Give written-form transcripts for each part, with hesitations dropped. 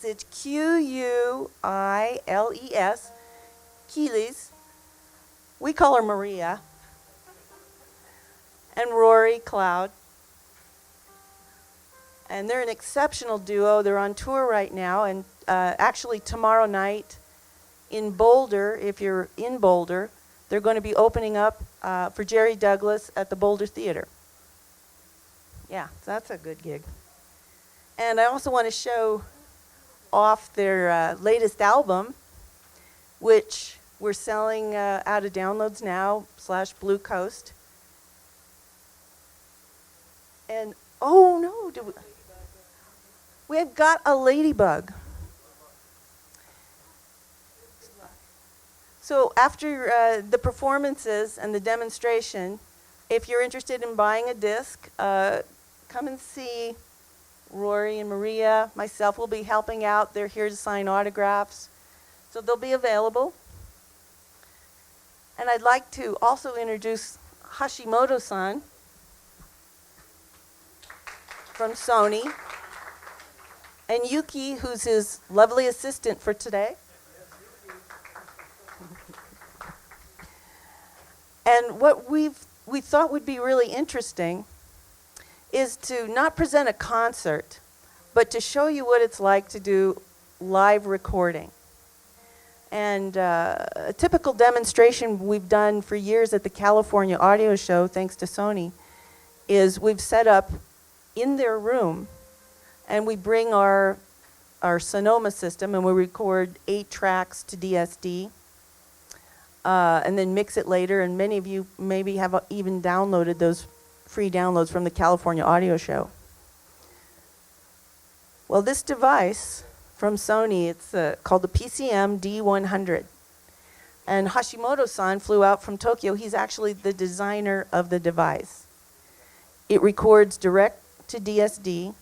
It's Quiles. Quiles. We call her Maria. And Rory Cloud. And they're an exceptional duo. They're on tour right now. And actually tomorrow night in Boulder, if you're in Boulder, they're going to be opening up for Jerry Douglas at the Boulder Theater. Yeah, so that's a good gig. And I also want to show off their latest album, which we're selling out of downloads now / Blue Coast. And oh no, we've got a ladybug. So after the performances and the demonstration, if you're interested in buying a disc, come and see Rory and Maria. Myself will be helping out. They're here to sign autographs. So they'll be available. And I'd like to also introduce Hashimoto-san from Sony, and Yuki, who's his lovely assistant for today. And what we thought would be really interesting is to not present a concert, but to show you what it's like to do live recording. And a typical demonstration we've done for years at the California Audio Show, thanks to Sony, is we've set up in their room, and we bring our Sonoma system, and we record 8 tracks to DSD, and then mix it later. And many of you maybe have even downloaded those free downloads from the California Audio Show. Well, this device from Sony, it's called the PCM D100. And Hashimoto-san flew out from Tokyo. He's actually the designer of the device. It records direct to DSD,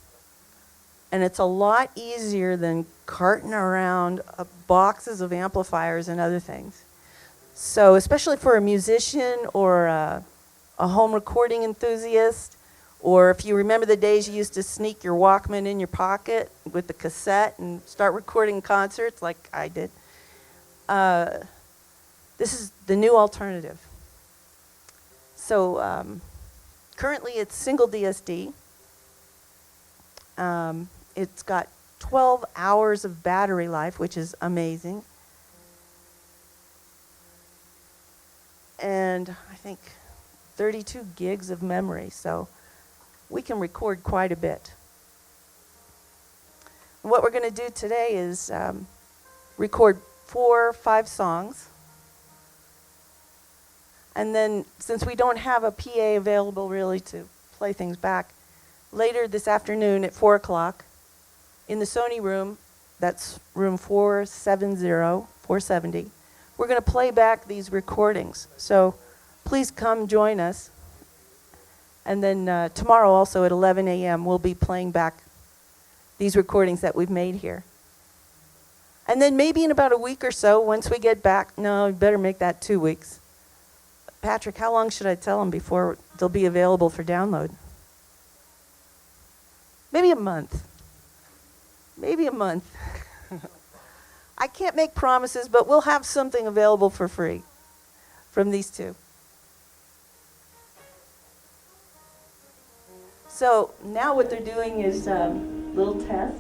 and it's a lot easier than carting around boxes of amplifiers and other things. So especially for a musician or a home recording enthusiast, or if you remember the days you used to sneak your Walkman in your pocket with the cassette and start recording concerts like I did, this is the new alternative. So currently it's single DSD. It's got 12 hours of battery life, which is amazing. And I think 32 gigs of memory, so we can record quite a bit. And what we're going to do today is record 4 or 5 songs. And then, since we don't have a PA available really to play things back, later this afternoon at 4 o'clock in the Sony room, that's room 470, we're going to play back these recordings. So please come join us. And then tomorrow also at 11 a.m. we'll be playing back these recordings that we've made here. And then maybe in about a week or so, once we get back, no, we better make that 2 weeks. Patrick, how long should I tell them before they'll be available for download? Maybe a month. Maybe a month. I can't make promises, but we'll have something available for free from these 2. So now what they're doing is a little test.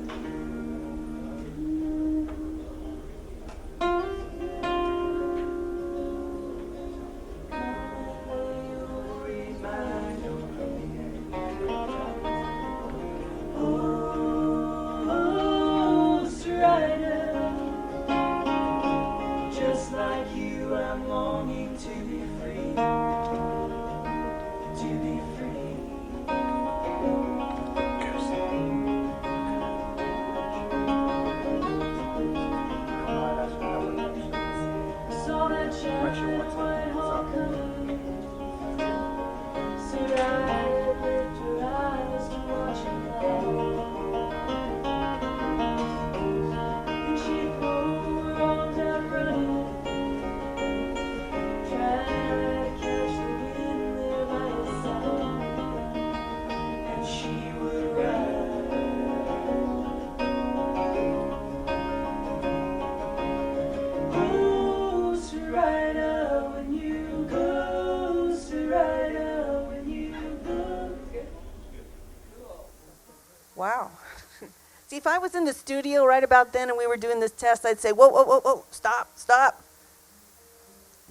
See, if I was in the studio right about then and we were doing this test, I'd say, whoa, whoa, whoa, whoa, stop, stop.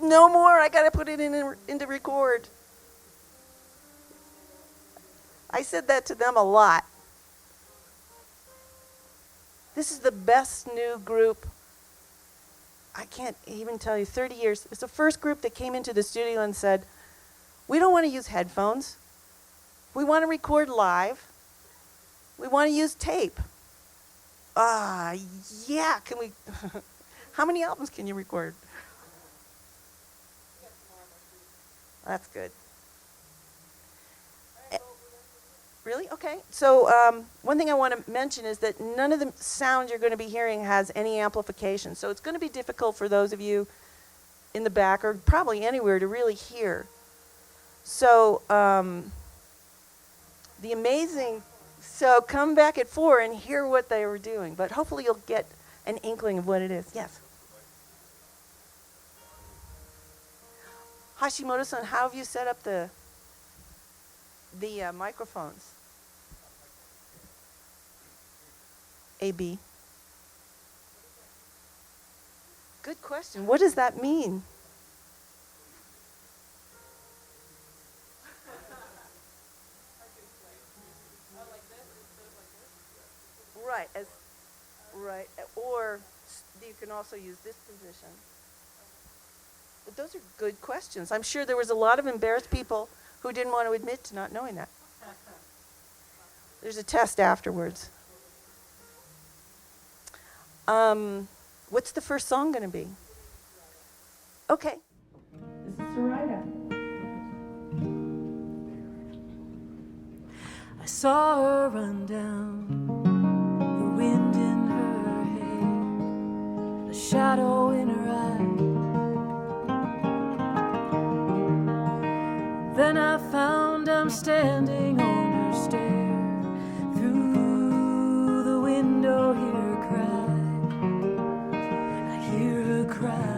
No more, I got to put it into record. I said that to them a lot. This is the best new group, I can't even tell you, 30 years. It's the first group that came into the studio and said, we don't want to use headphones. We want to record live. We want to use tape. Yeah, can we, how many albums can you record? That's good. Really? Okay. So one thing I want to mention is that none of the sound you're going to be hearing has any amplification. So it's going to be difficult for those of you in the back or probably anywhere to really hear. So so come back at 4 and hear what they were doing. But hopefully you'll get an inkling of what it is. Yes? Hashimoto-san, how have you set up the microphones? A-B. Good question. What does that mean? Right, right. Or you can also use this position. But those are good questions. I'm sure there was a lot of embarrassed people who didn't want to admit to not knowing that. There's a test afterwards. What's the first song going to be? Okay. This is Sarita. I saw her run down, the wind in her hair, a shadow in her eye. Then I found I'm standing on her stair, through the window hear her cry, I hear her cry.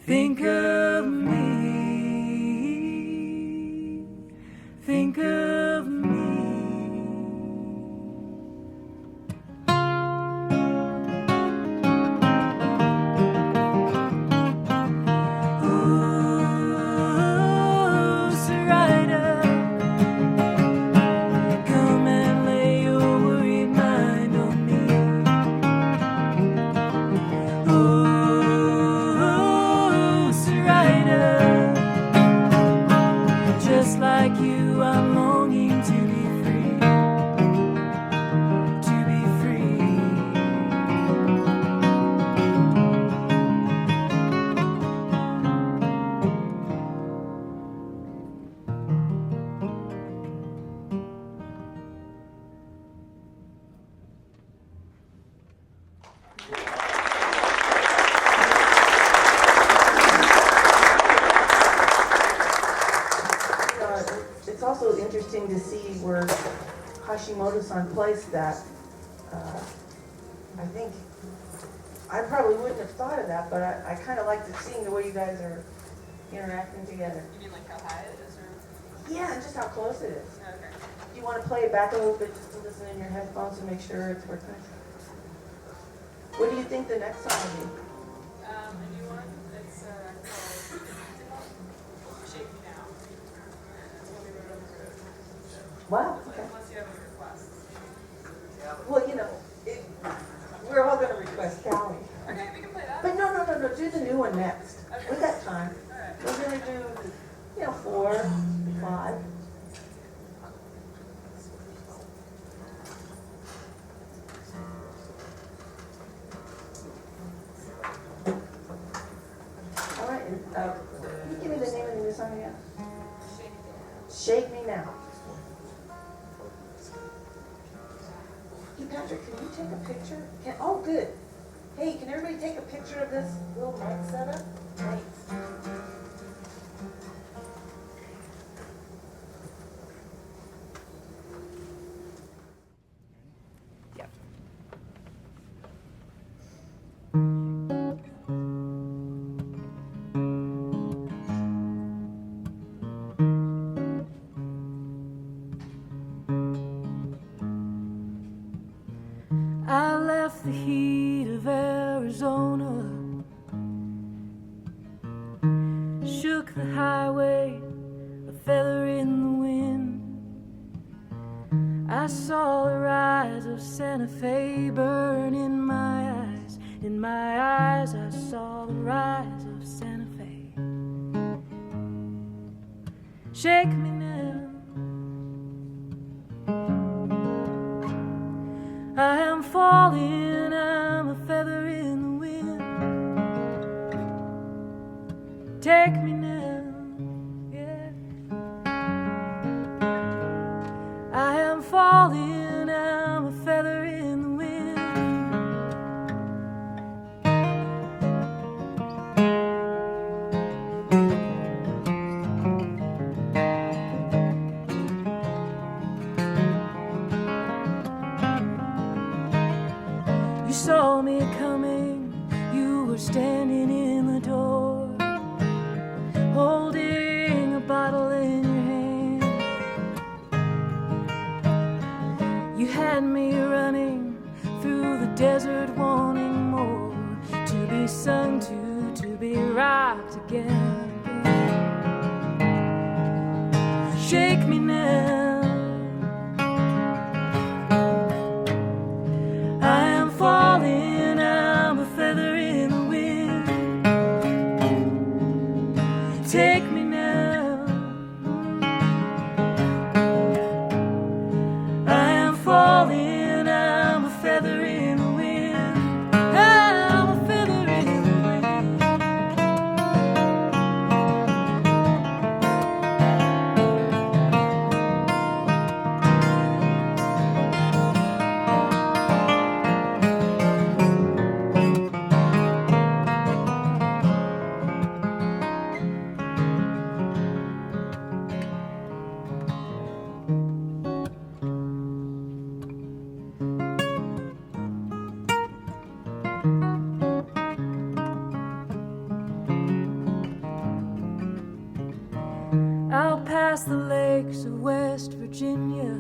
Think of me, think of me. Oh, Sarita, come and lay your worried mind on me. Oh, Sarita. interesting to see where Hashimoto-san placed that. I think I probably wouldn't have thought of that, but I kind of like seeing the way you guys are interacting together. You mean like how high it is, or? Yeah, and just how close it is. Okay. Do you want to play it back a little bit just to listen in your headphones to make sure it's working? What do you think the next song will be? A new one. It's called Shake Me Now. It's one we wrote on the road. Wow. So Okay. unless you have any requests. Well, we're all going to request Callie. Okay, we can play that. But no, do the new one next. Okay. We got time. All right. We're going to do, 4, 5. All right, and, can you give me the name of the new song again? Shake Me Now. Hey, Patrick, can you take a picture? Oh, good. Hey, can everybody take a picture of this little mic setup? Thanks. Yep. I left the heat of Arizona, shook the highway, a feather in the wind. I saw the rise of Santa Fe burn in my eyes. In my eyes I saw the rise of Santa Fe. Shake me now, I am falling, I'm a feather in the wind. Take me now, yeah. I am falling, I'm a feather in the wind. You saw me coming, you were standing in the door, holding a bottle in your hand. You had me running through the desert, wanting more, to be sung to be rocked again. Shake me now, I am falling, I'm a feather in the wind. Take me now, I am falling, I'm a feather in the wind. I'm a feather in the wind. Out past the lakes of West Virginia,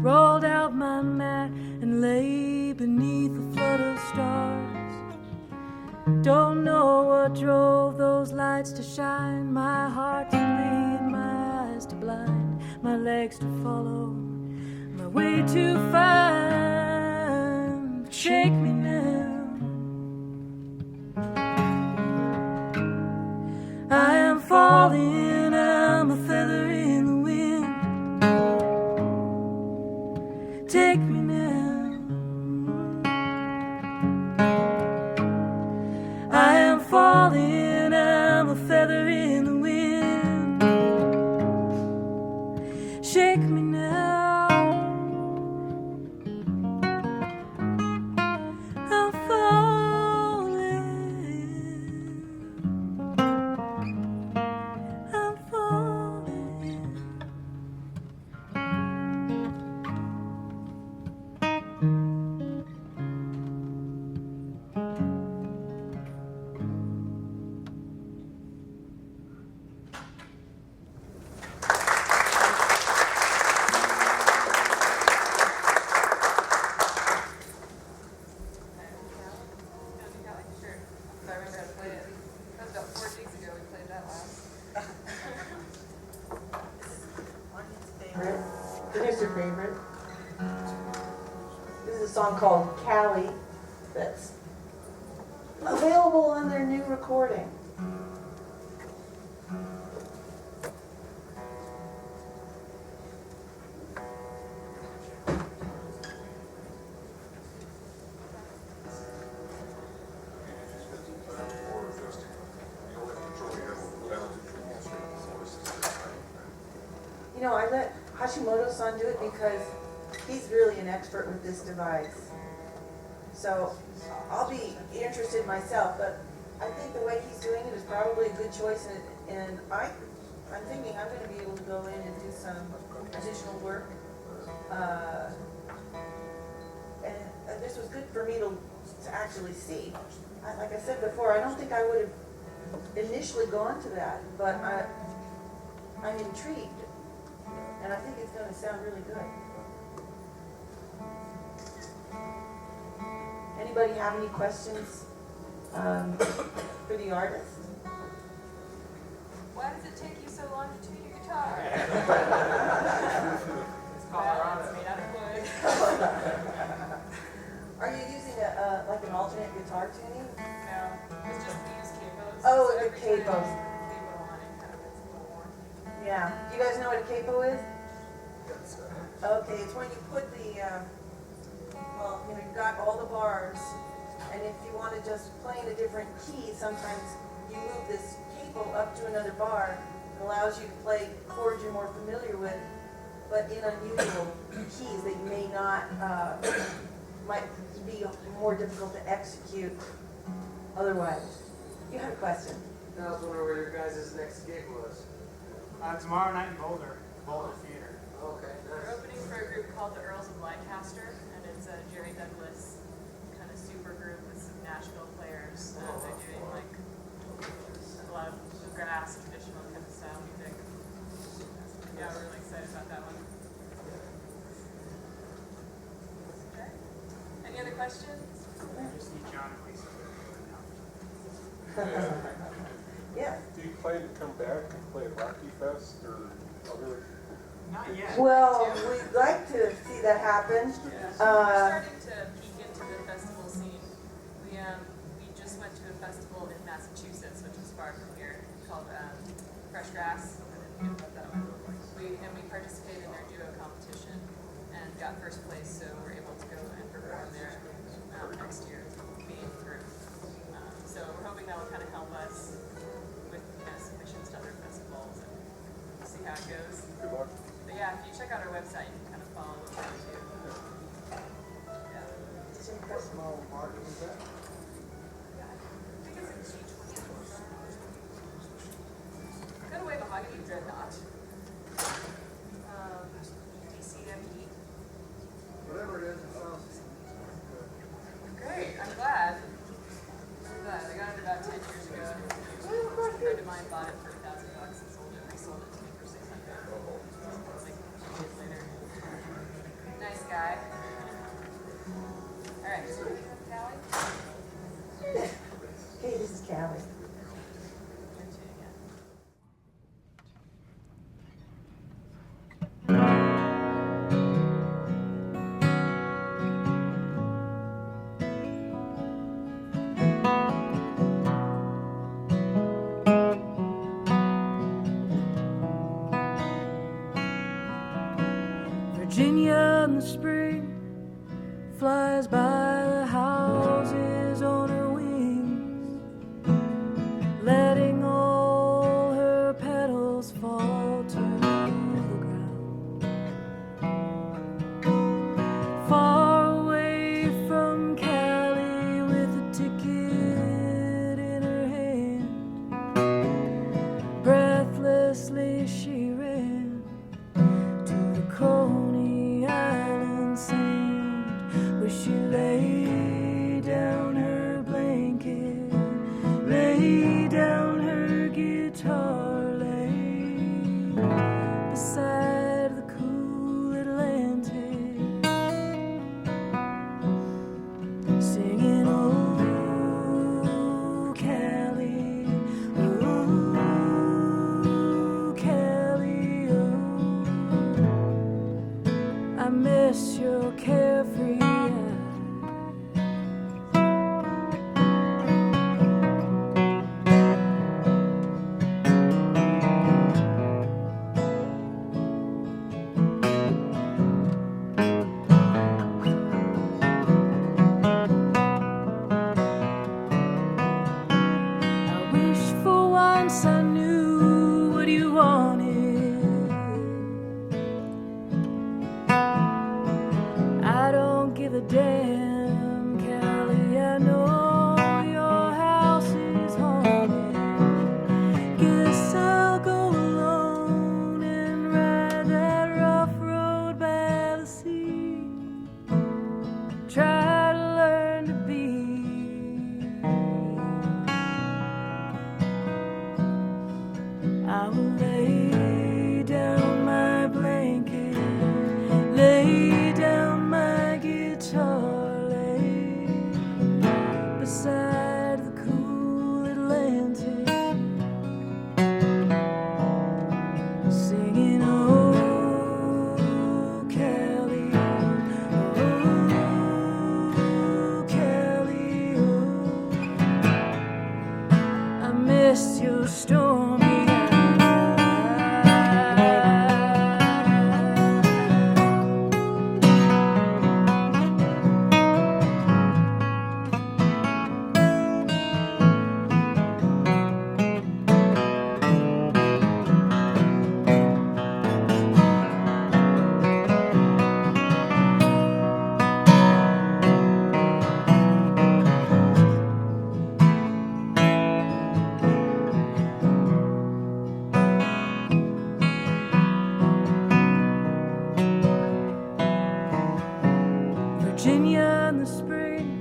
rolled out my mat and lay beneath a flood of stars. Don't know what drove those lights to shine, my heart to bleed, my eyes to blind, my legs to follow, my way to find. But shake me now, I am falling, I'm a feather in the wind. Take me now, I am falling, I'm a feather in the wind. Shake me now, I'm falling, I'm falling. song called Callie that's available on their new recording. You know, I let Hashimoto-san do it because he's really an expert with this device. So I'll be interested myself, but I think the way he's doing it is probably a good choice, and I'm thinking I'm going to be able to go in and do some additional work. And this was good for me to actually see. Like I said before, I don't think I would have initially gone to that, but I'm intrigued. And I think it's going to sound really good. Anybody have any questions for the artist? Why does it take you so long to tune your guitar? It's made out of wood. Are you using like an alternate guitar tuning? No, it's just we use capos. Oh, So the every time capos. Capo on it kind of gets a little wonky. Yeah. Do you guys know what a capo is? Okay, it's when you put the, well, you know, you've got all the bars, and if you want to just play in a different key, sometimes you move this capo up to another bar. It allows you to play chords you're more familiar with, but in unusual keys that you may not, might be more difficult to execute otherwise. You have a question? I was wondering where your guys' next gig was. Tomorrow night in Boulder Theater. Okay, We're nice. opening for a group called the Earls of Lancaster, and it's a Jerry Douglas kind of super group with some Nashville players. They're doing like a lot of bluegrass, traditional kind of style music. Yeah, we're really excited about that one. Okay. Any other questions? Just need John and Lisa. Yeah. Do you plan to come back and play at Rocky Fest or other? Not yet. Well, we'd like to see that happen. We're starting to peek into the festival scene. We just went to a festival in Massachusetts, which is far from here, called Fresh Grass. I didn't know about that one. We participated in their duo competition and got first place, so we're able to go and perform there next year as a main group. So we're hoping that will kind of help us with submissions to other festivals and see how it goes. Good luck. But yeah, if you check out our website, you can kind of follow what we're trying to do. Yeah. Small market is that? I think it's in G20. Got away Mahogany Dreadnought. DCME. Whatever it is, it sounds Great, I'm glad. I got it about 10 years ago. A friend of mine bought it for $1,000 and sold it. Resold it to me for $600. Like 2 years later. Nice guy. All right, so Callie? Hey, this is Callie. You're tuning in. Virginia in the spring flies by the houses on her wings, letting all her petals fall to the ground. Far away from Cali with a ticket in her hand, breathlessly she ran to the Coney Island sand, where she lay down her blanket, lay down her guitar, lay beside the cool Atlantic, singing, "Oh, Cali, oh, Cali, oh, I miss your carefree eyes miss your stormy eyes. Virginia in the spring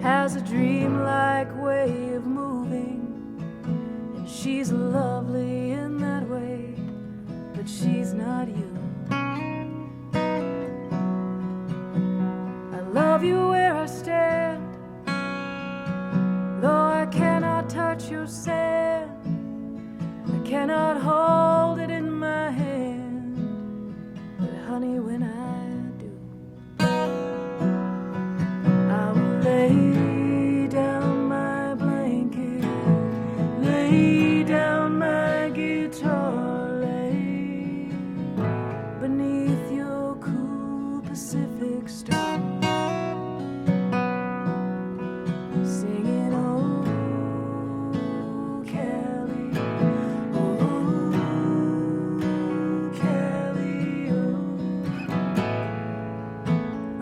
has a dreamlike way of moving, and she's lovely in that way, but she's not you. I love you where I stand, though I cannot touch your sand. I cannot hold it in my hand, but honey, when I lay down my blanket, lay down my guitar, lay beneath your cool Pacific star, singing, oh, Kelly, oh, Kelly, oh,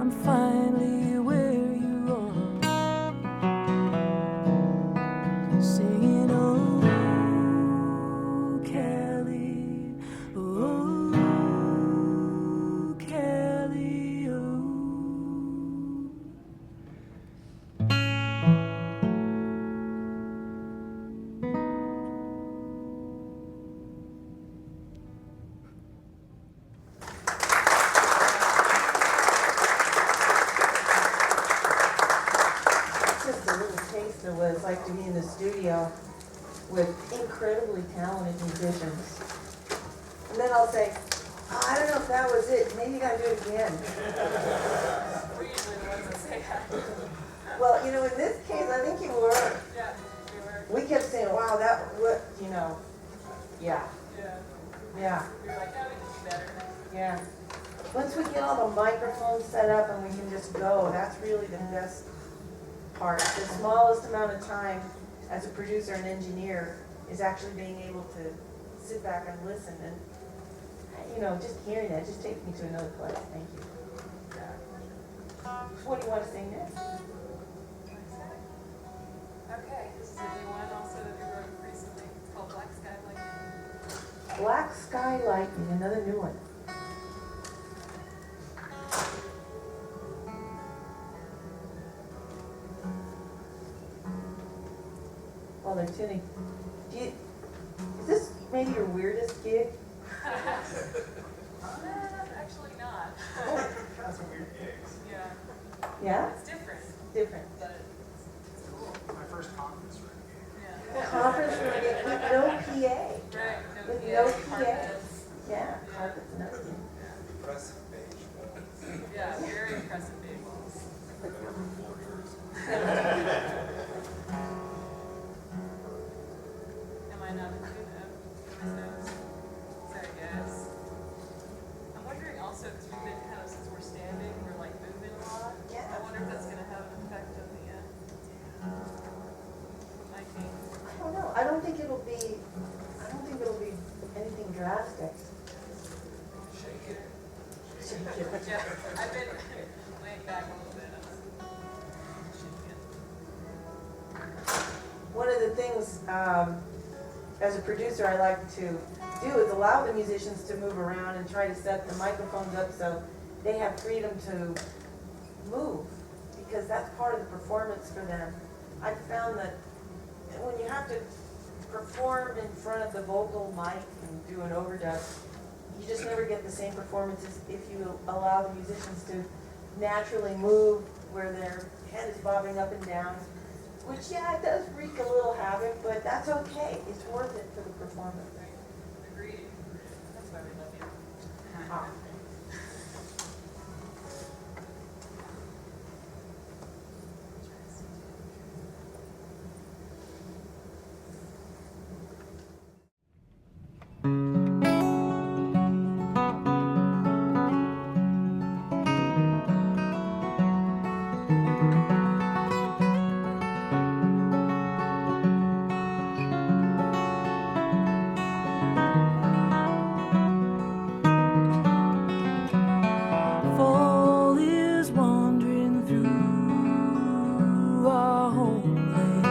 I'm finally where you are. Singing, oh, Kelly, oh, Kelly, oh. Just a little taste of what it's like to be in the studio with incredibly talented musicians. And then I'll say, oh, I don't know if that was it. Maybe you gotta do it again. We're usually the ones that say that. Well, in this case, I think you were. Yeah, we were. We kept saying, wow, that, what, yeah, Yeah. yeah, We were like, no, we can do better. yeah. Once we get all the microphones set up and we can just go, that's really the best part. The smallest amount of time as a producer and engineer is actually being able to sit back and listen. And, just hearing that just takes me to another place. Thank you. What do you want to sing next? Okay, this is a new one also that we wrote recently. It's called Black Sky Lightning. Black Sky Lightning, another new one. While they're tuning, is this maybe your weirdest gig? Actually not. Got some weird gigs. Yeah, Yeah? it's different, Different. but it's cool. My first conference room gig. Yeah. Conference room gig with no PA. Right, With PA, no PA. carpets. Yeah, carpets and everything. Impressive beige walls. Yeah, very impressive visuals. Am I not in tune? Sorry, guys. I'm wondering also, because we've been since we're standing, we're like moving a lot. Yeah. I wonder if that's going to have an effect on the mic being. I don't know. I don't think it'll be anything drastic. Shake it. Shake it. Yeah, I've been laying back a little bit. Shaking One of the things, as a producer, I like to do is allow the musicians to move around and try to set the microphones up so they have freedom to move, because that's part of the performance for them. I've found that when you have to perform in front of the vocal mic and do an overdub, you just never get the same performance as if you allow the musicians to naturally move where their head is bobbing up and down. Which, yeah, it does wreak a little havoc, but that's okay. It's worth it for the performance. Agreed. That's why we love you. Ah. Fall is wandering through our homeland.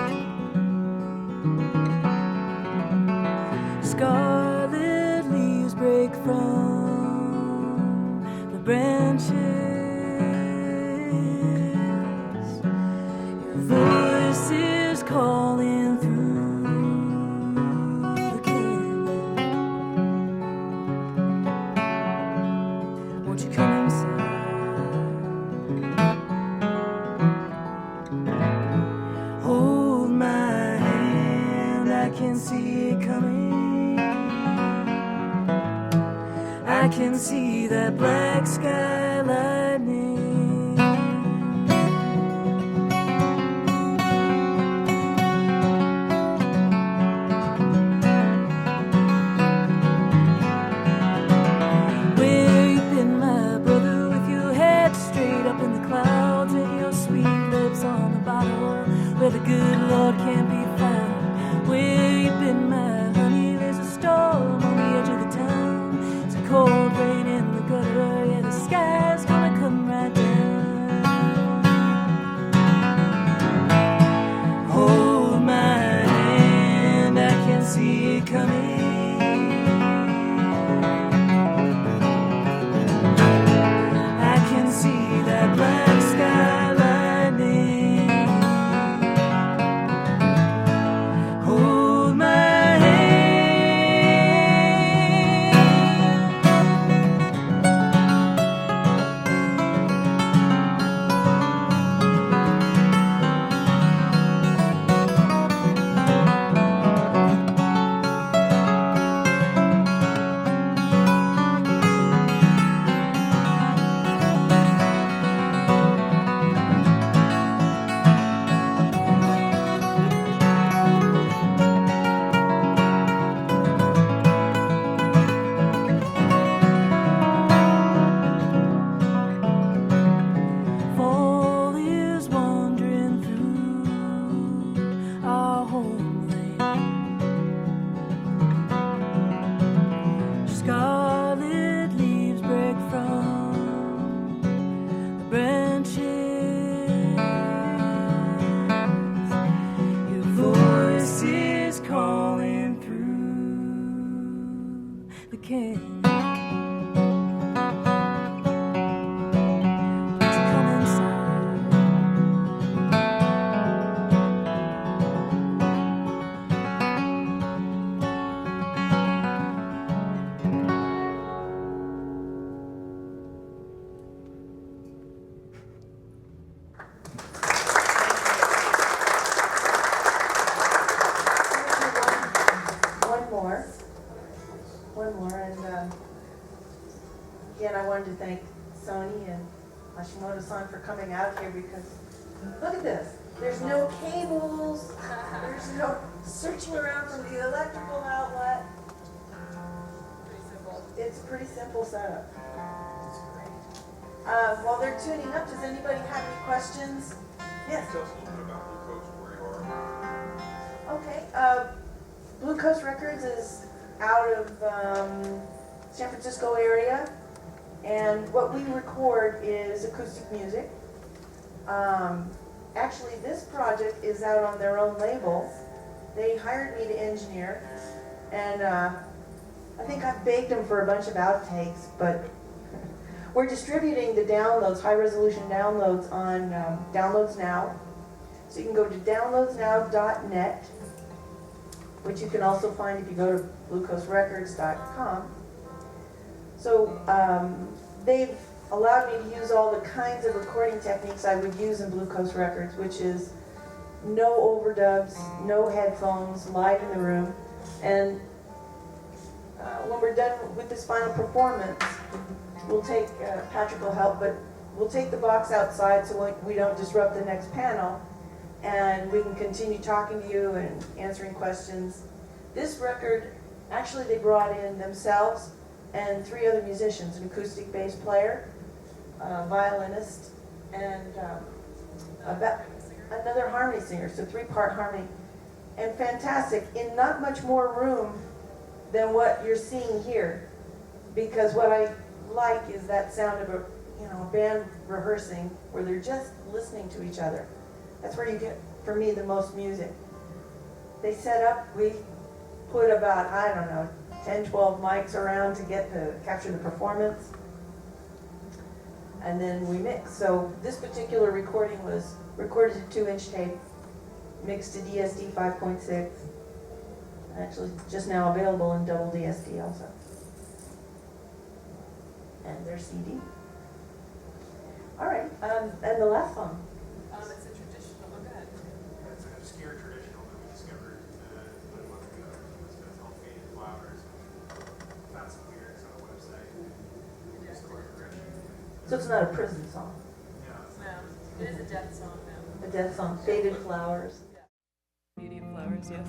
Scarlet leaves break from the branches. Your voice is calling through the canyon. Won't you come inside? Hold my hand, I can see it coming. I can see that black sky lightning. Where you been, my brother, with your head straight up in the clouds and your sweet lips on the bottle where the good Lord can't be found? Where you been, my honey? There's a storm on the edge of the town. It's a cold rain in the gutter, yeah, the sky's gonna come right down. Hold my hand, I can see it coming. I can see that black sky lightning. Hold my fall is wandering through our homeland. Scarlet leaves break from the branches. Your voice is calling through the canyon. Won't you come inside? One more, and again, I wanted to thank Sony and Hashimoto-san for coming out here because, look at this, there's no cables, there's no searching around for the electrical outlet. Pretty simple. It's a pretty simple setup. While they're tuning up, does anybody have any questions? Yes. Tell us a little bit about Blue Coast, where you are. Okay, Blue Coast Records is out of San Francisco area, and what we record is acoustic music. Actually, this project is out on their own label. They hired me to engineer, and I think I've begged them for a bunch of outtakes, but we're distributing the downloads, high-resolution downloads on Downloads Now. So you can go to downloadsnow.net, which you can also find if you go to bluecoastrecords.com. So they've allowed me to use all the kinds of recording techniques I would use in Blue Coast Records, which is no overdubs, no headphones, live in the room. And when we're done with this final performance, we'll take, Patrick will help, but we'll take the box outside so we don't disrupt the next panel, and we can continue talking to you and answering questions. This record Actually, they brought in themselves and 3 other musicians, an acoustic bass player, a violinist, and another harmony singer, so 3-part harmony. And fantastic, in not much more room than what you're seeing here. Because what I like is that sound of a band rehearsing where they're just listening to each other. That's where you get, for me, the most music. They set up, we put about, 10, 12 mics around to capture the performance. And then we mix. So this particular recording was recorded to 2-inch tape, mixed to DSD 5.6. Actually, just now available in double DSD also. And their CD. All right, and the last song. It's a traditional, go ahead. It's an obscure traditional that we discovered about a month ago. It's called Faded Flowers. Found some lyrics on the website. Just chord progression. So it's not a prison song, No, it is a death song now. a death song, Faded Flowers. Beauty of flowers, yes.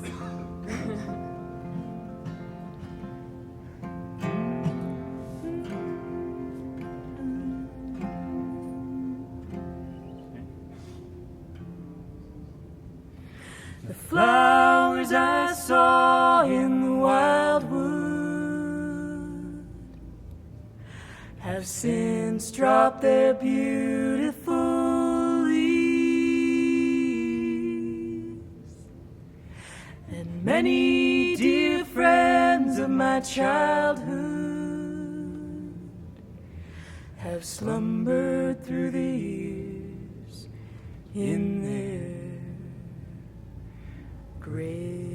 The flowers I saw in the wildwood have since dropped their beautiful leaves, and many dear friends of my childhood have slumbered through the years in their graves.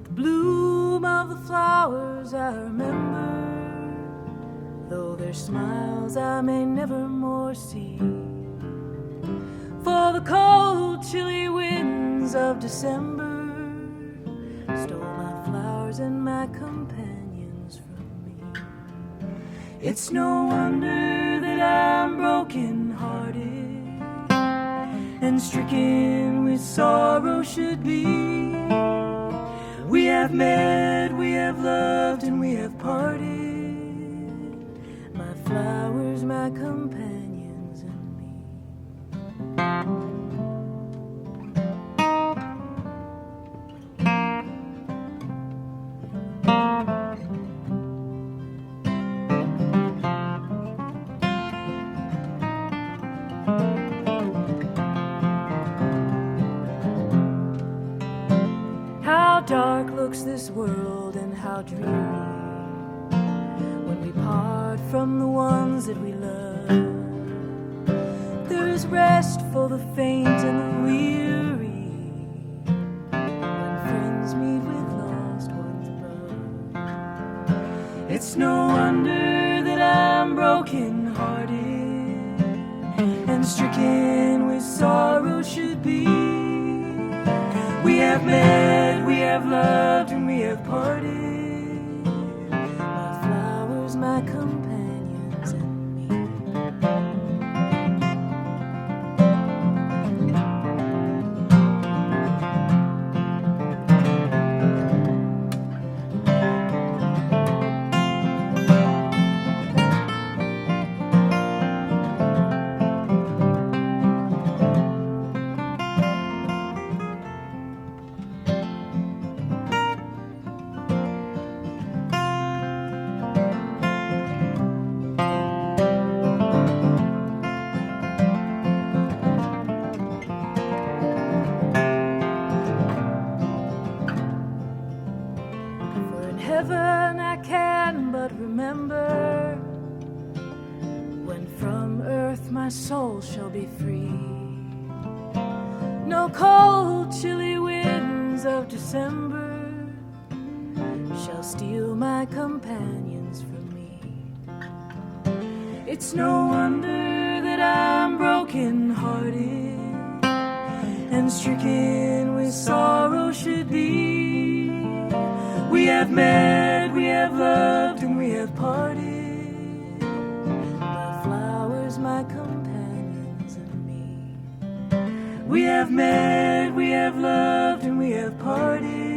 The bloom of the flowers I remember, though their smiles I may never more see. For the cold, chilly winds of December stole my flowers and my companions from me. It's no wonder that I'm broken-hearted and stricken with sorrow should be. We have met, we have loved, and we have parted. My flowers, my companions, and me. How dark looks this world and how dreary when we part from the ones that we love. There is rest for the faint and the weary when friends meet with lost ones above. It's no wonder that I'm broken-hearted and stricken with sorrow should be. We have met, we have loved, and we have parted. My flowers, my companions, and me. For in heaven I can but remember when from earth my soul shall be free. No cold, chilly winds of December shall steal my companions from me. It's no wonder that I'm broken hearted and stricken with sorrow should be. We have met, we have loved, and we have parted. The flowers, my companions, and me. We have met, we have loved, and we have parted.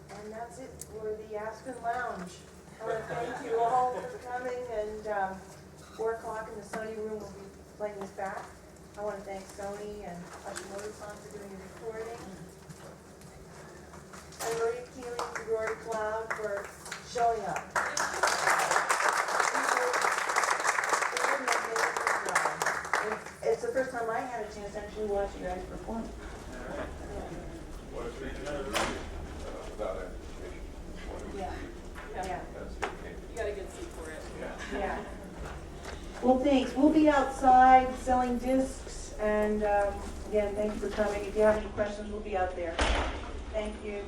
And that's it for the Aspen Lounge. I want to thank you all for coming, and 4 o'clock in the Sony room will be playing this back. I want to thank Sony and Hashimoto Takaaki for doing the recording. And Rory Cloud for showing up. It's the first time I had a chance to actually watch you guys perform. Yeah. Yeah. You got a good seat for it. Yeah. Well, thanks. We'll be outside selling discs, and again, thank you for coming. If you have any questions, we'll be out there. Thank you.